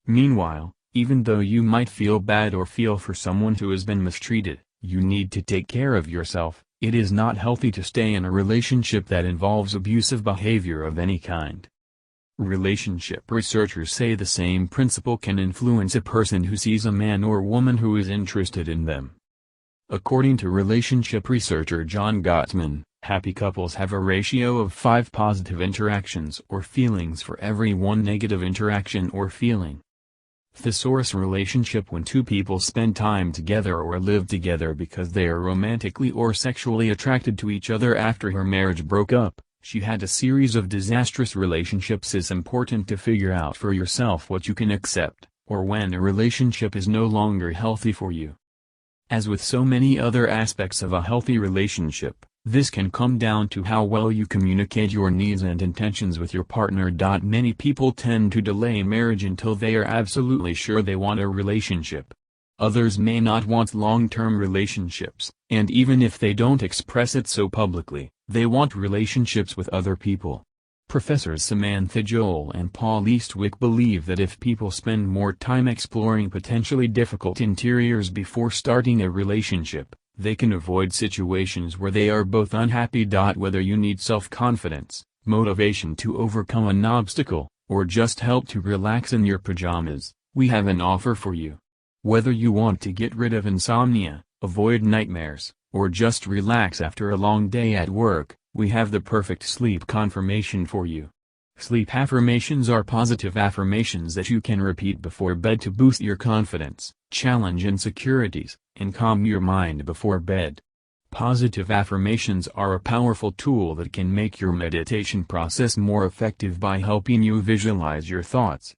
Meanwhile, even though you might feel bad or feel for someone who has been mistreated, you need to take care of yourself. It is not healthy to stay in a relationship that involves abusive behavior of any kind. Relationship researchers say the same principle can influence a person who sees a man or woman who is interested in them. According to relationship researcher John Gottman, happy couples have a ratio of 5 positive interactions or feelings for every 1 negative interaction or feeling. Thesaurus relationship: when two people spend time together or live together because they are romantically or sexually attracted to each other after her marriage broke up, she had a series of disastrous relationships. It's important to figure out for yourself what you can accept, or when a relationship is no longer healthy for you. As with so many other aspects of a healthy relationship, this can come down to how well you communicate your needs and intentions with your partner. Many people tend to delay marriage until they are absolutely sure they want a relationship. Others may not want long-term relationships, and even if they don't express it so publicly, they want relationships with other people. Professors Samantha Joel and Paul Eastwick believe that if people spend more time exploring potentially difficult interiors before starting a relationship, they can avoid situations where they are both unhappy. Whether you need self-confidence, motivation to overcome an obstacle, or just help to relax in your pajamas, we have an offer for you. Whether you want to get rid of insomnia, avoid nightmares, or just relax after a long day at work, we have the perfect sleep confirmation for you. Sleep affirmations are positive affirmations that you can repeat before bed to boost your confidence, challenge insecurities, and calm your mind before bed. Positive affirmations are a powerful tool that can make your meditation process more effective by helping you visualize your thoughts.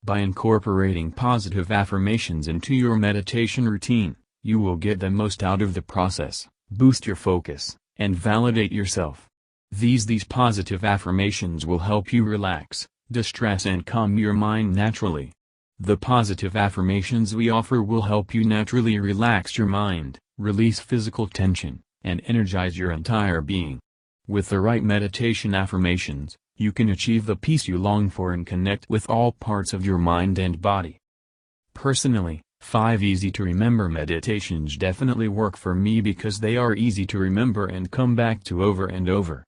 By incorporating positive affirmations into your meditation routine, you will get the most out of the process, boost your focus, and validate yourself. These positive affirmations will help you relax, distress, and calm your mind naturally. The positive affirmations we offer will help you naturally relax your mind, release physical tension, and energize your entire being. With the right meditation affirmations, you can achieve the peace you long for and connect with all parts of your mind and body. Personally, 5 easy-to-remember meditations definitely work for me because they are easy to remember and come back to over and over.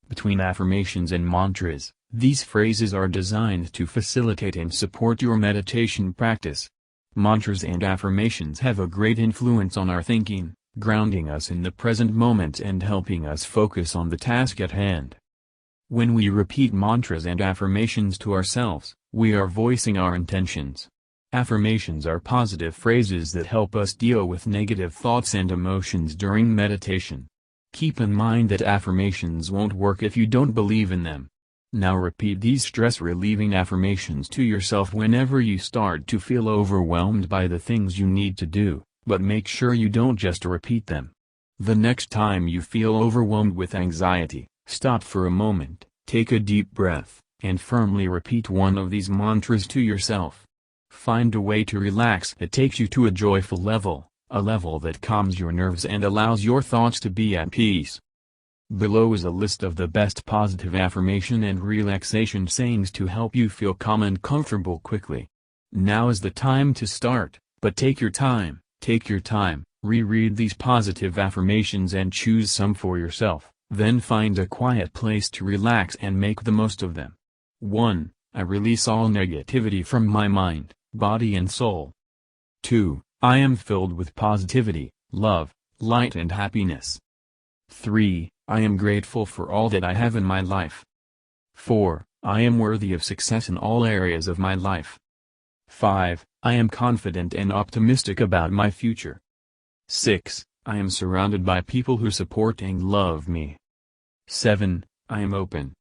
Between affirmations and mantras, these phrases are designed to facilitate and support your meditation practice. Mantras and affirmations have a great influence on our thinking, grounding us in the present moment and helping us focus on the task at hand. When we repeat mantras and affirmations to ourselves, we are voicing our intentions. Affirmations are positive phrases that help us deal with negative thoughts and emotions during meditation. Keep in mind that affirmations won't work if you don't believe in them. Now repeat these stress-relieving affirmations to yourself whenever you start to feel overwhelmed by the things you need to do, but make sure you don't just repeat them. The next time you feel overwhelmed with anxiety, stop for a moment, take a deep breath, and firmly repeat one of these mantras to yourself. Find a way to relax that takes you to a joyful level, a level that calms your nerves and allows your thoughts to be at peace. Below is a list of the best positive affirmation and relaxation sayings to help you feel calm and comfortable quickly. Now is the time to start, but take your time, reread these positive affirmations and choose some for yourself, then find a quiet place to relax and make the most of them. 1. I release all negativity from my mind, body and soul. 2. I am filled with positivity, love, light and happiness. 3. I am grateful for all that I have in my life. 4. I am worthy of success in all areas of my life. 5. I am confident and optimistic about my future. 6. I am surrounded by people who support and love me. 7. I am open,